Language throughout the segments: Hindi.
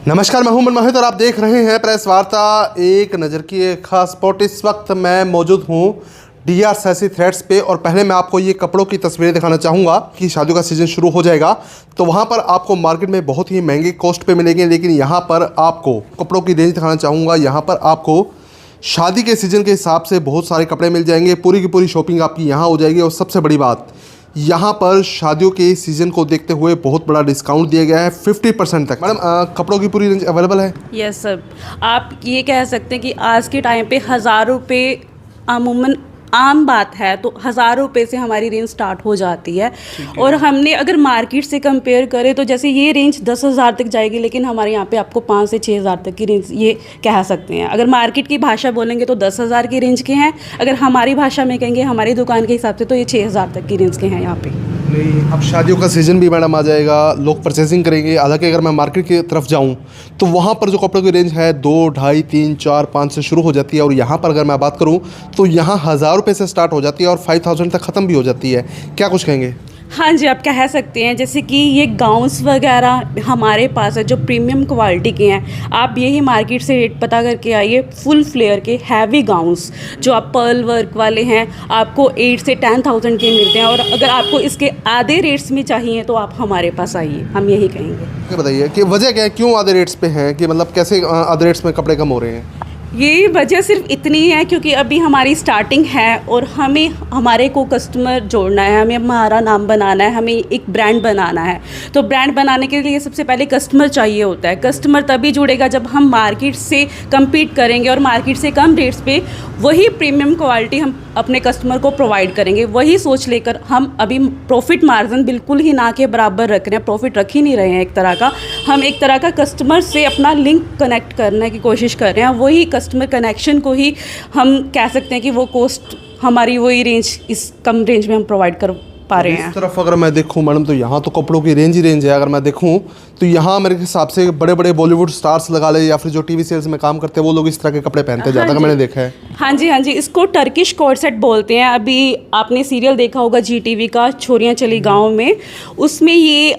नमस्कार, मैं हूं मनमोहित और आप देख रहे हैं प्रेस वार्ता। एक नज़र की एक खास स्पॉट। इस वक्त मैं मौजूद हूं डीआर सैसी थ्रेड्स पे और पहले मैं आपको ये कपड़ों की तस्वीरें दिखाना चाहूँगा कि शादियों का सीज़न शुरू हो जाएगा तो वहाँ पर आपको मार्केट में बहुत ही महंगे कॉस्ट पे मिलेंगे, लेकिन यहाँ पर आपको कपड़ों की रेंज दिखाना चाहूँगा। यहाँ पर आपको शादी के सीज़न के हिसाब से बहुत सारे कपड़े मिल जाएंगे, पूरी की पूरी शॉपिंग आपकी यहाँ हो जाएगी। और सबसे बड़ी बात, यहाँ पर शादियों के सीज़न को देखते हुए बहुत बड़ा डिस्काउंट दिया गया है 50% तक। मैडम, कपड़ों की पूरी रेंज अवेलेबल है? यस सर, आप ये कह सकते हैं कि आज के टाइम पे 1000 रुपये अमूमन आम बात है, तो 1000 रुपये से हमारी रेंज स्टार्ट हो जाती है। और हमने अगर मार्केट से कंपेयर करें तो जैसे ये रेंज 10,000 तक जाएगी, लेकिन हमारे यहाँ पे आपको 5 से 6,000 तक की रेंज ये कह सकते हैं। अगर मार्केट की भाषा बोलेंगे तो 10,000 की रेंज के हैं, अगर हमारी भाषा में कहेंगे हमारी दुकान के हिसाब से तो ये 6,000 तक की रेंज के हैं यहाँ पे। नहीं, अब शादियों का सीज़न भी मैडम आ जाएगा, लोग परचेसिंग करेंगे। हालांकि अगर मैं मार्केट की तरफ जाऊं तो वहां पर जो कपड़ों की रेंज है 2, 2.5, 3, 4, 5 से शुरू हो जाती है। और यहां पर अगर मैं बात करूं तो यहां 1000 रुपये से स्टार्ट हो जाती है और 5000 तक ख़त्म भी हो जाती है। क्या कुछ कहेंगे? हाँ जी, आप कह सकते हैं जैसे कि ये गाउन्स वगैरह हमारे पास है जो प्रीमियम क्वालिटी के हैं। आप यही मार्केट से रेट पता करके आइए, फुल फ्लेयर के हैवी गाउन्स जो आप पर्ल वर्क वाले हैं आपको 8 से 10,000 के मिलते हैं। और अगर आपको इसके आधे रेट्स में चाहिए तो आप हमारे पास आइए, हम यही कहेंगे। बताइए कि वजह क्या है, क्यों आधे रेट्स पे हैं, कि मतलब कैसे आधे रेट्स में कपड़े कम हो रहे हैं? ये वजह सिर्फ इतनी है क्योंकि अभी हमारी स्टार्टिंग है और हमें हमारे को कस्टमर जोड़ना है, हमें हमारा नाम बनाना है, हमें एक ब्रांड बनाना है। तो ब्रांड बनाने के लिए सबसे पहले कस्टमर चाहिए होता है। कस्टमर तभी जुड़ेगा जब हम मार्केट से compete करेंगे और मार्केट से कम रेट्स पे वही प्रीमियम क्वालिटी हम अपने कस्टमर को प्रोवाइड करेंगे। वही सोच लेकर हम अभी प्रॉफिट मार्जिन बिल्कुल ही ना के बराबर रख रहे हैं, प्रॉफिट रख ही नहीं रहे हैं। एक तरह का हम एक तरह का कस्टमर से अपना लिंक कनेक्ट करने की कोशिश कर रहे हैं। वही कस्टमर कनेक्शन को ही हम कह सकते हैं कि वो कॉस्ट हमारी वही रेंज, इस कम रेंज में हम प्रोवाइड कर पा रहे हैं। इस तरफ अगर मैं देखूं मैडम तो यहाँ तो कपड़ों की रेंज ही रेंज है। अगर मैं देखूं तो यहाँ मेरे हिसाब से बड़े बड़े बॉलीवुड स्टार्स लगा ले या फिर जो टीवी सीरियल्स में काम करते हैं वो लोग इस तरह के कपड़े पहनते हैं ज़्यादा का मैंने देखा है। हाँ जी, इसको टर्किश कोट सेट बोलते हैं। अभी आपने सीरियल देखा होगा GTV का छोरियाँ चली गाँव में, उसमें ये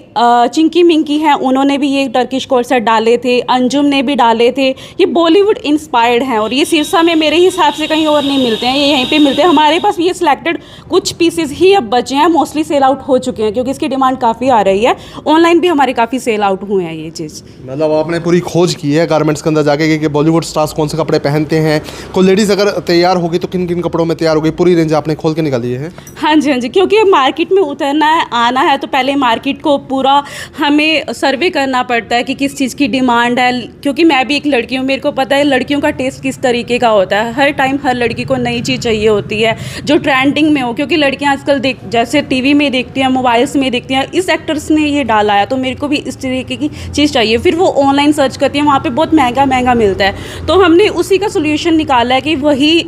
चिंकी मिंकी हैं, उन्होंने भी ये टर्किश कोट सेट डाले थे, अंजुम ने भी डाले थे। ये बॉलीवुड इंस्पायर्ड हैं और ये सिरसा में मेरे हिसाब से कहीं और नहीं मिलते हैं, ये यहीं पे मिलते हैं। हमारे पास भी ये सिलेक्टेड कुछ पीसेस ही अब बचे हैं, मोस्टली सेल आउट हो चुके हैं क्योंकि इसकी डिमांड काफ़ी आ रही है। ऑनलाइन भी हमारे काफ़ी सेल आउट हुए हैं ये चीज़। मतलब आपने पूरी खोज की है गारमेंट्स के अंदर जाके कि बॉलीवुड स्टार्स कौन से कपड़े पहनते हैं, कोई लेडीज़ अगर तैयार होगी तो किन किन कपड़ों में तैयार होगी, पूरी रेंज आपने खोल के निकाली है। हाँ जी, क्योंकि मार्केट में उतरना है, आना है तो पहले मार्केट को पूरा हमें सर्वे करना पड़ता है कि किस चीज़ की डिमांड है। क्योंकि मैं भी एक लड़की हूँ, मेरे को पता है लड़कियों का टेस्ट किस तरीके का होता है। हर टाइम हर लड़की को नई चीज़ चाहिए होती है जो ट्रेंडिंग में हो, क्योंकि लड़कियाँ आजकल जैसे टीवी में देखती हैं, मोबाइल्स में देखती हैं, इस एक्टर्स ने ये डाला है तो मेरे को भी इस तरीके की चीज़ चाहिए। फिर वो ऑनलाइन सर्च करती हैं, वहाँ पे बहुत महंगा मिलता है। तो हमने उसी का सोल्यूशन निकाला है कि वही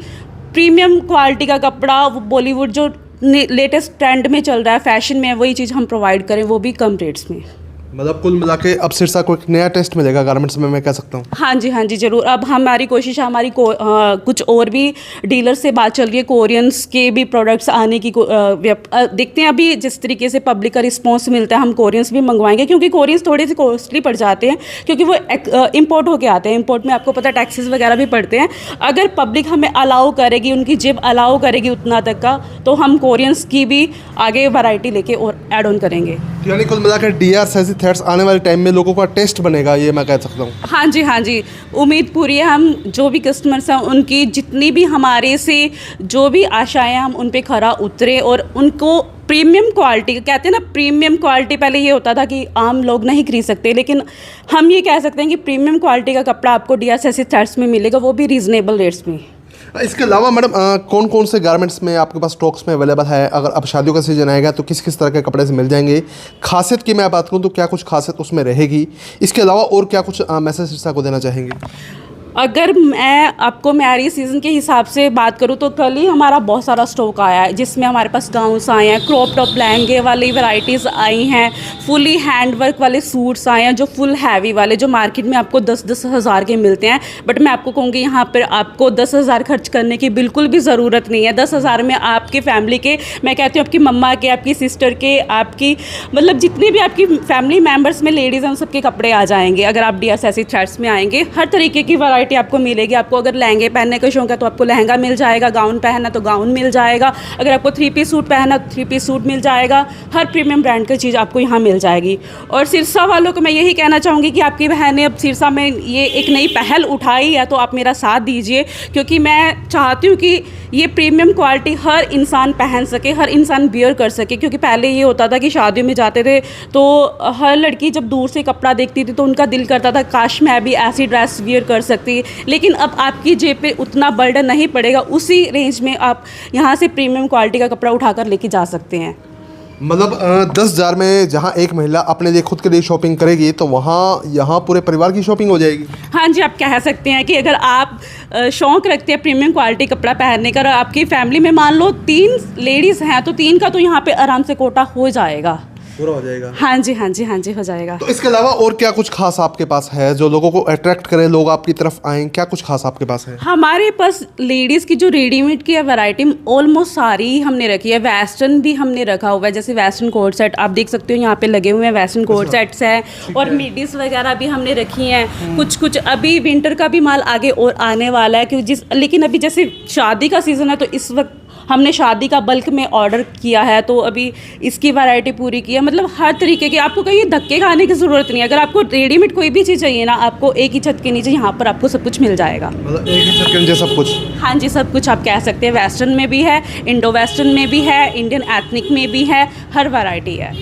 प्रीमियम क्वालिटी का कपड़ा, वो बॉलीवुड जो लेटेस्ट ट्रेंड में चल रहा है, फैशन में, वही चीज़ हम प्रोवाइड करें, वो भी कम रेट्स में। मतलब कुल मिला के अब सिरसा को एक नया टेस्ट मिलेगा गारमेंट्स में, मैं कह सकता हूँ। हाँ जी, ज़रूर। अब हमारी कोशिश है, हमारी कुछ और भी डीलर से बात चल रही है, कोरियंस के भी प्रोडक्ट्स आने की देखते हैं अभी जिस तरीके से पब्लिक का रिस्पॉन्स मिलता है। हम कोरियंस भी मंगवाएंगे क्योंकि कोरियंस थोड़े से कॉस्टली पड़ जाते हैं क्योंकि वो इम्पोर्ट होके आते हैं। इम्पोर्ट में आपको पता है टैक्सेस वगैरह भी पड़ते हैं। अगर पब्लिक हमें अलाउ करेगी, उनकी जेब अलाउ करेगी उतना तक का, तो हम कोरियंस की भी आगे वैरायटी लेके और ऐड ऑन करेंगे। यानी कुल मिलाकर डीआर सैसी थ्रेड्स आने वाले टाइम में लोगों का टेस्ट बनेगा, ये मैं कह सकता हूँ। हाँ जी, उम्मीद पूरी है। हम जो भी कस्टमर्स हैं उनकी जितनी भी हमारे से जो भी आशाएं, हम उन पे खरा उतरे और उनको प्रीमियम क्वालिटी, कहते हैं ना प्रीमियम क्वालिटी, पहले ये होता था कि आम लोग नहीं खरीद सकते, लेकिन हम ये कह सकते हैं कि प्रीमियम क्वालिटी का कपड़ा आपको डीआर सैसी थ्रेड्स में मिलेगा, वो भी रीज़नेबल रेट्स में। इसके अलावा मैडम कौन कौन से गारमेंट्स में आपके पास स्टॉक्स में अवेलेबल है? अगर अब शादियों का सीजन आएगा तो किस किस तरह के कपड़े से मिल जाएंगे? खासियत की मैं बात करूं तो क्या कुछ खासियत उसमें रहेगी? इसके अलावा और क्या कुछ मैसेज सिरसा को देना चाहेंगे? अगर मैं आपको मैरिज सीज़न के हिसाब से बात करूँ तो कल ही हमारा बहुत सारा स्टॉक आया है, जिसमें हमारे पास गाउन्स आए हैं, क्रॉप टॉप लहंगे वाली वैरायटीज़ आई हैं, फुली हैंड वर्क वाले सूट्स आए हैं जो फुल हैवी वाले, जो मार्केट में आपको 10-10 हज़ार के मिलते हैं। बट मैं आपको कहूँगी यहाँ पर आपको 10 हज़ार खर्च करने की बिल्कुल भी ज़रूरत नहीं है। 10 हज़ार में आपके फैमिली के, मैं कहती हूँ आपकी मम्मा के, आपकी सिस्टर के, आपकी मतलब जितने भी आपकी फैमिली मेम्बर्स में लेडीज़ हैं उन सबके कपड़े आ जाएंगे। अगर आप डीआर सैसी थ्रेड्स में आएंगे, हर तरीके की वैरायटी आपको मिलेगी। आपको अगर लहंगे पहनने का शौक है तो आपको लहंगा मिल जाएगा, गाउन पहनना तो गाउन मिल जाएगा, अगर आपको 3 पीस सूट पहनना तो 3 पीस सूट मिल जाएगा। हर प्रीमियम ब्रांड की चीज़ आपको यहाँ मिल जाएगी। और सिरसा वालों को मैं यही कहना चाहूँगी कि आपकी बहन ने अब सिरसा में ये एक नई पहल उठाई है तो आप मेरा साथ दीजिए, क्योंकि मैं चाहती हूँ कि ये प्रीमियम क्वालिटी हर इंसान पहन सके, हर इंसान वियर कर सके। क्योंकि पहले ये होता था कि शादियों में जाते थे तो हर लड़की जब दूर से कपड़ा देखती थी तो उनका दिल करता था काश मैं भी ऐसी ड्रेस वियर कर सकती। लेकिन अब आपकी जेब पे उतना बर्डन नहीं पड़ेगा, उसी रेंज में आप यहाँ से प्रीमियम क्वालिटी का कपड़ा उठाकर लेके जा सकते हैं। मतलब 10,000 में जहाँ एक महिला अपने लिए खुद के लिए शॉपिंग करेगी तो वहाँ यहाँ पूरे परिवार की शॉपिंग हो जाएगी। हाँ जी, आप कह सकते हैं कि अगर आप शौक़ रखते हैं प्रीमियम क्वालिटी कपड़ा पहनने का और आपकी फैमिली में मान लो 3 लेडीज़ हैं तो 3 का तो यहाँ पे आराम से कोटा हो जाएगा, पूरा हो जाएगा। हाँ जी हाँ जी हाँ जी, हो जाएगा। तो इसके अलावा और क्या कुछ खास आपके पास है जो लोगों को अट्रैक्ट करे, लोग आपकी तरफ आएँ? क्या कुछ खास आपके पास है? हमारे पास लेडीज़ की जो रेडीमेड की है वैरायटी ऑलमोस्ट सारी ही हमने रखी है। वेस्टर्न भी हमने रखा हुआ है, जैसे वेस्टर्न कोट सेट आप देख सकते हो यहाँ पे लगे हुए हैं, वेस्टर्न कोट सेट्स हैं। और मिडीज़ वगैरह भी हमने रखी हैं। कुछ अभी विंटर का भी माल आगे और आने वाला है, क्योंकि लेकिन अभी जैसे शादी का सीज़न है तो इस वक्त हमने शादी का बल्क में ऑर्डर किया है तो अभी इसकी वैरायटी पूरी की है। मतलब हर तरीके की, आपको कहीं धक्के खाने की ज़रूरत नहीं है। अगर आपको रेडीमेड कोई भी चीज़ चाहिए ना, आपको एक ही छत के नीचे यहाँ पर आपको सब कुछ मिल जाएगा। मतलब एक ही छत के नीचे सब कुछ? हाँ जी, सब कुछ आप कह सकते हैं। वेस्टर्न में भी है, इंडो वेस्टर्न में भी है, इंडियन एथनिक में भी है, हर वैरायटी है।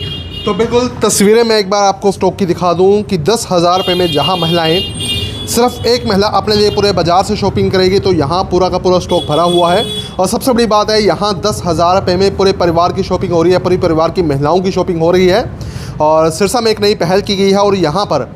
तो बिल्कुल तस्वीरें मैं एक बार आपको स्टॉक की दिखा दूँ कि 10,000 रुपये में जहाँ महिलाएँ, सिर्फ एक महिला अपने लिए पूरे बाज़ार से शॉपिंग करेगी तो यहाँ पूरा का पूरा स्टॉक भरा हुआ है। और सबसे बड़ी बात है, यहाँ 10,000 रुपये में पूरे परिवार की शॉपिंग हो रही है, पूरी परिवार की महिलाओं की शॉपिंग हो रही है। और सिरसा में एक नई पहल की गई है और यहाँ पर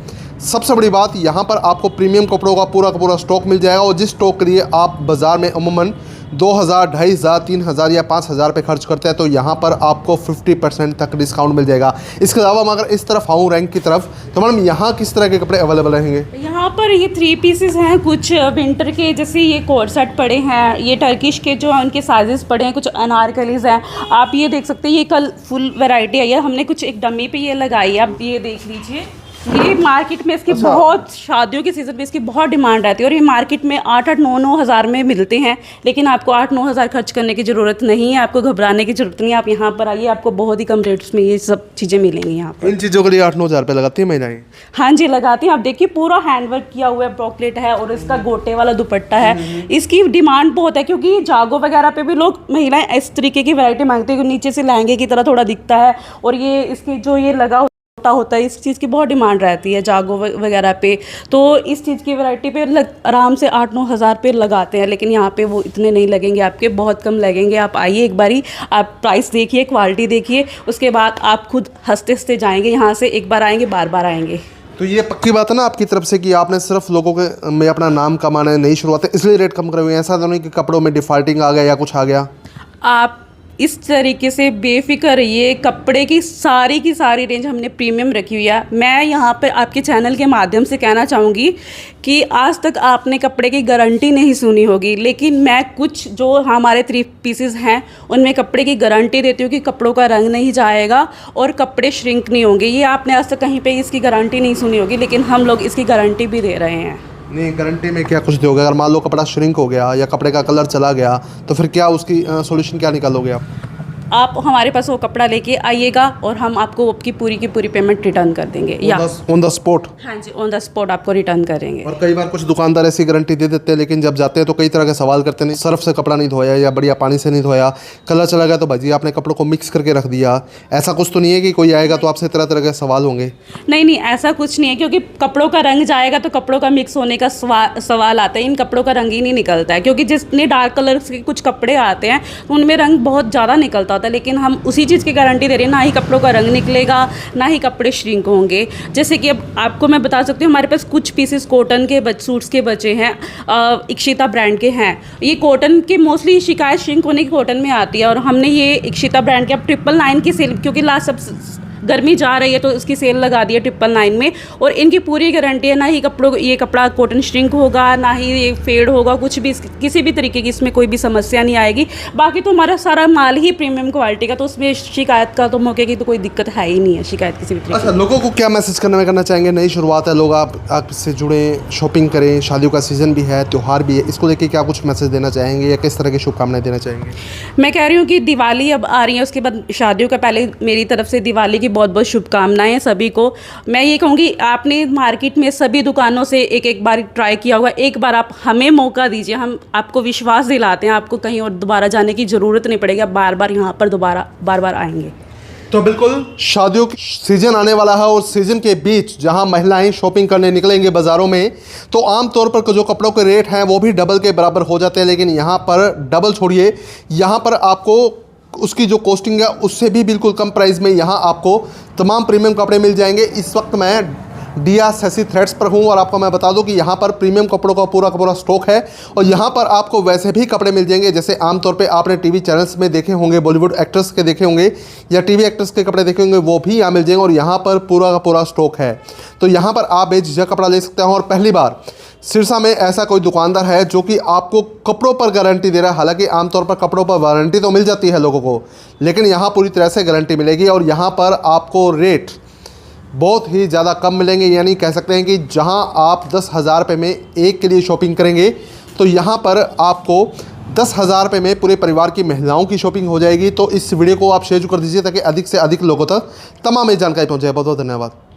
सबसे बड़ी बात, यहाँ पर आपको प्रीमियम कपड़ों का पूरा स्टॉक मिल जाएगा। और जिस स्टॉक के लिए आप बाज़ार में अमूमन 2,000, 2,500, 3,000 या 5,000 रुपये खर्च करते हैं तो यहाँ पर आपको 50% तक डिस्काउंट मिल जाएगा। इसके अलावा मैं अगर इस तरफ आऊँ रैंक की तरफ, तो मैडम यहाँ किस तरह के कपड़े अवेलेबल रहेंगे? यहाँ पर ये 3 पीसेस हैं, कुछ विंटर के जैसे ये कोट सेट पड़े हैं, ये टर्किश के जो उनके साइजेस पड़े हैं, कुछ अनारकलीज़ हैं। आप ये देख सकते हैं, ये कल फुल वैरायटी आई है, हमने कुछ एक डमी पे ये लगाई है, आप ये देख लीजिए। ये मार्केट में इसकी बहुत, शादियों के सीज़न में इसकी बहुत डिमांड रहती है और ये मार्केट में 8-8, 9-9 हज़ार में मिलते हैं। लेकिन आपको 8-9 हज़ार खर्च करने की ज़रूरत नहीं है, आपको घबराने की ज़रूरत नहीं है। आप यहाँ पर आइए, आपको बहुत ही कम रेट्स में ये सब चीज़ें मिलेंगी यहाँ पर। इन चीज़ों के लिए 8-9 हज़ार रुपये लगाती है महिलाएं? हाँ जी, लगाती हैं। आप देखिए पूरा हैंडवर्क किया हुआ है, ब्रॉकलेट है और इसका गोटे वाला दुपट्टा है। इसकी डिमांड बहुत है क्योंकि जागो वगैरह पे भी लोग, महिलाएं इस तरीके की वैरायटी मांगती है, नीचे से लहंगे की तरह थोड़ा दिखता है और ये इसकी जो ये लगा होता है, इस चीज़ की बहुत डिमांड रहती है जागो वगैरह पे। तो इस चीज़ की वैरायटी पे आराम से 8-9 हज़ार पे लगाते हैं, लेकिन यहाँ पे वो इतने नहीं लगेंगे, आपके बहुत कम लगेंगे। आप आइए एक बारी, आप प्राइस देखिए, क्वालिटी देखिए, उसके बाद आप खुद हंसते हंसते जाएंगे यहाँ से। एक बार आएंगे, बार बार आएंगे। तो ये पक्की बात है ना आपकी तरफ से कि आपने सिर्फ लोगों के में अपना नाम कमाना है, नई शुरुआत है, इसलिए रेट कम करे हुए हैं? ऐसा तो नहीं कि कपड़ों में डिफॉल्टिंग आ गया या कुछ आ गया? आप इस तरीके से बेफिक्र रहिए, कपड़े की सारी रेंज हमने प्रीमियम रखी हुई है। मैं यहाँ पर आपके चैनल के माध्यम से कहना चाहूँगी कि आज तक आपने कपड़े की गारंटी नहीं सुनी होगी, लेकिन मैं कुछ जो हमारे 3 पीसेस हैं उनमें कपड़े की गारंटी देती हूँ कि कपड़ों का रंग नहीं जाएगा और कपड़े श्रिंक नहीं होंगे। ये आपने आज तक कहीं पे इसकी गारंटी नहीं सुनी होगी, लेकिन हम लोग इसकी गारंटी भी दे रहे हैं। नहीं, गारंटी में क्या कुछ दोगे? अगर मान लो कपड़ा श्रिंक हो गया या कपड़े का कलर चला गया तो फिर क्या उसकी सॉल्यूशन क्या निकालोगे आप? आप हमारे पास वो कपड़ा लेके आइएगा और हम आपको आपकी पूरी की पूरी पेमेंट रिटर्न कर देंगे। या ऑन द स्पॉट? हाँ जी, ऑन द स्पॉट आपको रिटर्न करेंगे। और कई बार कुछ दुकानदार ऐसी गारंटी दे देते हैं, लेकिन जब जाते हैं तो कई तरह के सवाल करते हैं, सर्फ से कपड़ा नहीं धोया या बढ़िया पानी से नहीं धोया, कलर चला गया तो भाजी आपने कपड़ों को मिक्स करके रख दिया। ऐसा कुछ तो नहीं है कि कोई आएगा तो आपसे तरह तरह के सवाल होंगे? नहीं, ऐसा कुछ नहीं है, क्योंकि कपड़ों का रंग जाएगा तो कपड़ों का मिक्स होने का सवाल आता है। इन कपड़ों का रंग ही नहीं निकलता है, क्योंकि जितने डार्क कलर के कुछ कपड़े आते हैं उनमें रंग बहुत ज़्यादा निकलता होता है, लेकिन हम उसी चीज़ की गारंटी दे रहे हैं, ना ही कपड़ों का रंग निकलेगा, ना ही कपड़े श्रिंक होंगे। जैसे कि अब आपको मैं बता सकती हूँ, हमारे पास कुछ पीसेस कॉटन के सूट्स के बचे हैं, इक्षिता ब्रांड के हैं। ये कॉटन के मोस्टली शिकायत श्रिंक होने की कॉटन में आती है, और हमने ये इक्षिता ब्रांड के अब 999 की सेल, क्योंकि लास्ट सब गर्मी जा रही है तो इसकी सेल लगा दी है 999 में, और इनकी पूरी गारंटी है, ना ही कपड़ों ये कपड़ा कॉटन श्रिंक होगा, ना ही ये फेड होगा, कुछ भी किसी भी तरीके की इसमें कोई भी समस्या नहीं आएगी। बाकी तो हमारा सारा माल ही प्रीमियम क्वालिटी का, तो उसमें शिकायत का तो मौके की तो कोई दिक्कत है ही नहीं है, शिकायत किसी भी तरीके अच्छा, लोगों को क्या मैसेज करना चाहेंगे? नई शुरुआत है, लोग आपसे जुड़ें, शॉपिंग करें, शादियों का सीज़न भी है, त्यौहार भी है, इसको लेके क्या कुछ मैसेज देना चाहेंगे या किस तरह की शुभकामनाएं देना चाहेंगे? मैं कह रही हूँ कि दिवाली अब आ रही है, उसके बाद शादियों का पहले मेरी तरफ से दिवाली की बहुत बहुत शुभकामनाएं सभी को। मैं ये कहूँगी, आपने मार्केट में सभी दुकानों से एक बार ट्राई किया होगा, एक बार आप हमें मौका दीजिए, हम आपको विश्वास दिलाते हैं, आपको कहीं और दोबारा जाने की ज़रूरत नहीं पड़ेगी, आप बार बार यहाँ पर बार बार आएंगे। तो बिल्कुल शादियों की सीजन आने वाला है, और सीजन के बीच जहां महिलाएं शॉपिंग करने निकलेंगे बाज़ारों में, तो आमतौर पर जो कपड़ों के रेट हैं वो भी डबल के बराबर हो जाते हैं। लेकिन यहाँ पर डबल छोड़िए, यहाँ पर आपको उसकी जो कॉस्टिंग है उससे भी बिल्कुल कम प्राइस में यहाँ आपको तमाम प्रीमियम कपड़े मिल जाएंगे। इस वक्त मैं डीआर शशि थ्रेड्स पर हूँ, और आपको मैं बता दूं कि यहाँ पर प्रीमियम कपड़ों का पूरा स्टॉक है, और यहाँ पर आपको वैसे भी कपड़े मिल जाएंगे जैसे आमतौर पे आपने टीवी चैनल्स में देखे होंगे, बॉलीवुड एक्टर्स के देखे होंगे या टीवी एक्टर्स के कपड़े देखे होंगे, वो भी यहाँ मिल जाएंगे, और यहाँ पर पूरा का पूरा स्टॉक है। तो यहाँ पर आप बेझिझक कपड़ा ले सकते हैं। और पहली बार सिरसा में ऐसा कोई दुकानदार है जो कि आपको कपड़ों पर गारंटी दे रहा है। हालांकि आमतौर पर कपड़ों पर वारंटी तो मिल जाती है लोगों को, लेकिन यहाँ पूरी तरह से गारंटी मिलेगी, और यहाँ पर आपको रेट बहुत ही ज़्यादा कम मिलेंगे। यानी कह सकते हैं कि जहां आप 10,000 रुपये में एक के लिए शॉपिंग करेंगे, तो यहाँ पर आपको 10,000 रुपये में पूरे परिवार की महिलाओं की शॉपिंग हो जाएगी। तो इस वीडियो को आप शेयर कर दीजिए ताकि अधिक से अधिक लोगों तक तमाम ये जानकारी पहुँच जाए। बहुत बहुत धन्यवाद।